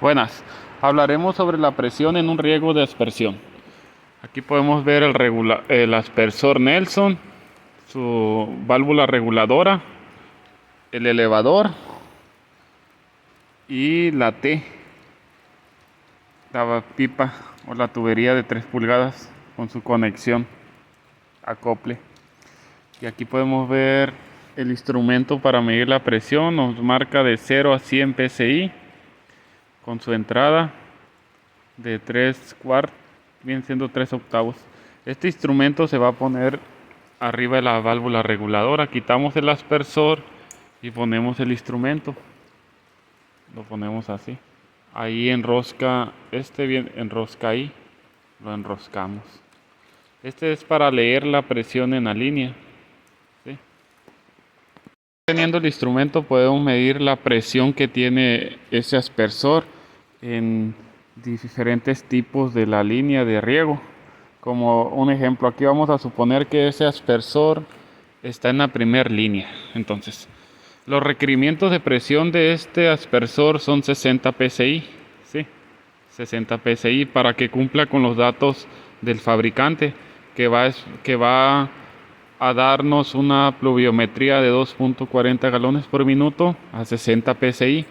Buenas, hablaremos sobre la presión en un riego de aspersión. Aquí podemos ver el aspersor Nelson, su válvula reguladora, el elevador y la T, la pipa o la tubería de 3 pulgadas con su conexión acople. Y aquí podemos ver el instrumento para medir la presión, nos marca de 0 a 100 psi con su entrada de 3 cuartos, vienen siendo 3 octavos. Este instrumento se va a poner arriba de la válvula reguladora. Quitamos el aspersor y ponemos el instrumento. Lo ponemos así. Ahí enrosca, bien enrosca ahí. Lo enroscamos. Este es para leer la presión en la línea. ¿Sí? Teniendo el instrumento podemos medir la presión que tiene ese aspersor en diferentes tipos de la línea de riego. Como un ejemplo, aquí vamos a suponer que ese aspersor está en la primera línea. Entonces, los requerimientos de presión de este aspersor son 60 psi, ¿sí? 60 psi para que cumpla con los datos del fabricante, que va a darnos una pluviometría de 2.40 galones por minuto a 60 psi.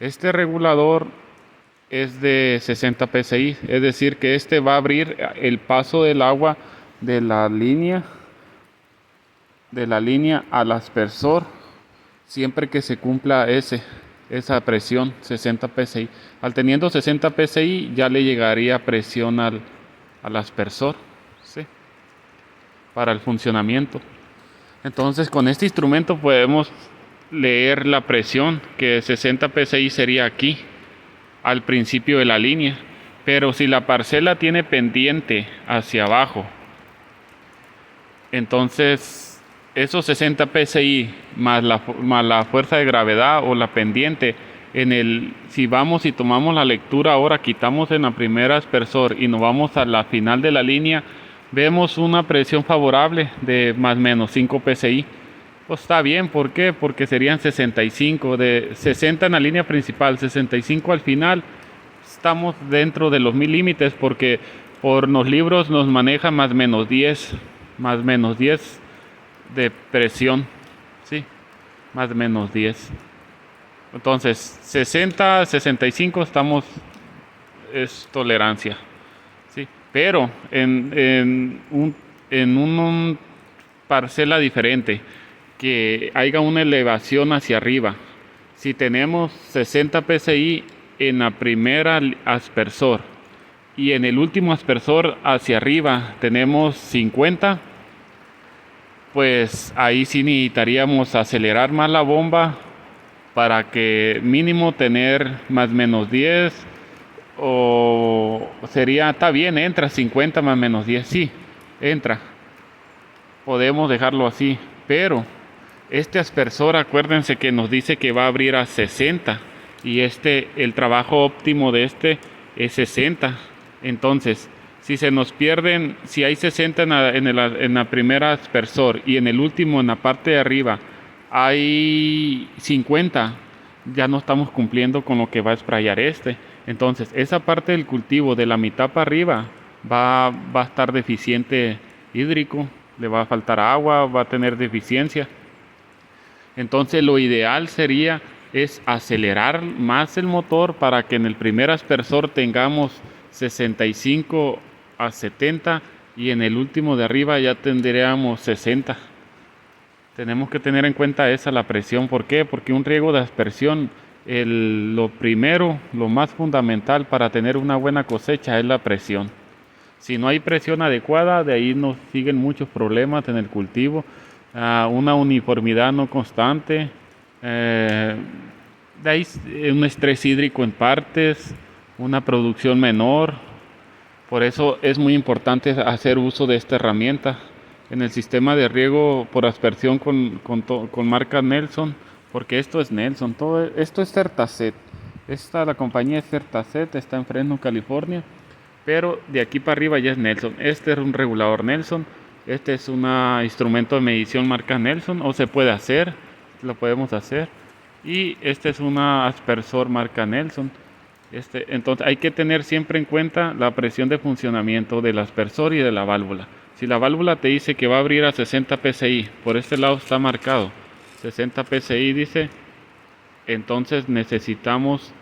Este regulador es de 60 psi, es decir que este va a abrir el paso del agua de la línea al aspersor siempre que se cumpla esa presión 60 psi. Al teniendo 60 psi ya le llegaría presión al aspersor, ¿sí? Para el funcionamiento. Entonces con este instrumento podemos leer la presión, que 60 psi sería aquí al principio de la línea, pero si la parcela tiene pendiente hacia abajo, entonces esos 60 psi más la fuerza de gravedad o la pendiente, si vamos y tomamos la lectura ahora, quitamos en la primera aspersor y nos vamos a la final de la línea, vemos una presión favorable de más o menos 5 psi. Pues está bien, ¿por qué? Porque serían 65, de 60 en la línea principal, 65 al final. Estamos dentro de los mil límites porque por los libros nos maneja más menos 10 de presión, ¿sí? Más menos 10. Entonces, 60, 65 es tolerancia, ¿sí? Pero en un parcela diferente, que haya una elevación hacia arriba. Si tenemos 60 psi en la primera aspersor y en el último aspersor hacia arriba tenemos 50, pues ahí sí necesitaríamos acelerar más la bomba para que mínimo tener más menos 10, o sería, está bien, entra 50 más menos 10, sí, entra. Podemos dejarlo así, pero este aspersor, acuérdense que nos dice que va a abrir a 60 y el trabajo óptimo de es 60. Entonces, si se nos pierden, si hay 60 en la primera aspersor y en el último, en la parte de arriba, hay 50, ya no estamos cumpliendo con lo que va a sprayar Entonces, esa parte del cultivo de la mitad para arriba va a estar deficiente hídrico, le va a faltar agua, va a tener deficiencia. Entonces lo ideal es acelerar más el motor para que en el primer aspersor tengamos 65 a 70 y en el último de arriba ya tendríamos 60. Tenemos que tener en cuenta la presión. ¿Por qué? Porque un riego de aspersión, lo primero, lo más fundamental para tener una buena cosecha es la presión. Si no hay presión adecuada, de ahí nos siguen muchos problemas en el cultivo. Una uniformidad no constante, de ahí un estrés hídrico en partes, una producción menor. Por eso es muy importante hacer uso de esta herramienta en el sistema de riego por aspersión con marca Nelson, porque esto es Nelson, esto es Certacet. La compañía es Certacet, está en Fresno, California, pero de aquí para arriba ya es Nelson. Este es un regulador Nelson. Este es un instrumento de medición marca Nelson, o se puede hacer, lo podemos hacer. Y este es un aspersor marca Nelson. Entonces hay que tener siempre en cuenta la presión de funcionamiento del aspersor y de la válvula. Si la válvula te dice que va a abrir a 60 psi, por este lado está marcado 60 psi, dice, entonces necesitamos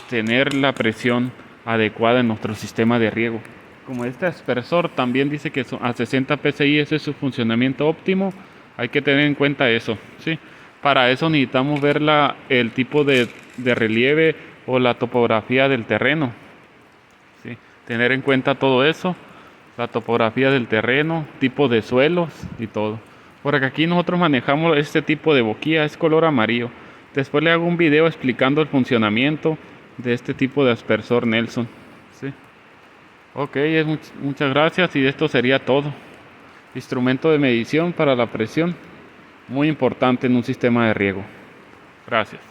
tener la presión adecuada en nuestro sistema de riego. Como este aspersor también dice que a 60 psi ese es su funcionamiento óptimo, hay que tener en cuenta eso, ¿sí? Para eso necesitamos ver el tipo de relieve o la topografía del terreno, ¿sí? Tener en cuenta todo eso, la topografía del terreno, tipo de suelos y todo. Porque aquí nosotros manejamos este tipo de boquilla, es color amarillo. Después le hago un video explicando el funcionamiento de este tipo de aspersor Nelson, ¿sí? Ok, muchas gracias y esto sería todo. Instrumento de medición para la presión, muy importante en un sistema de riego. Gracias.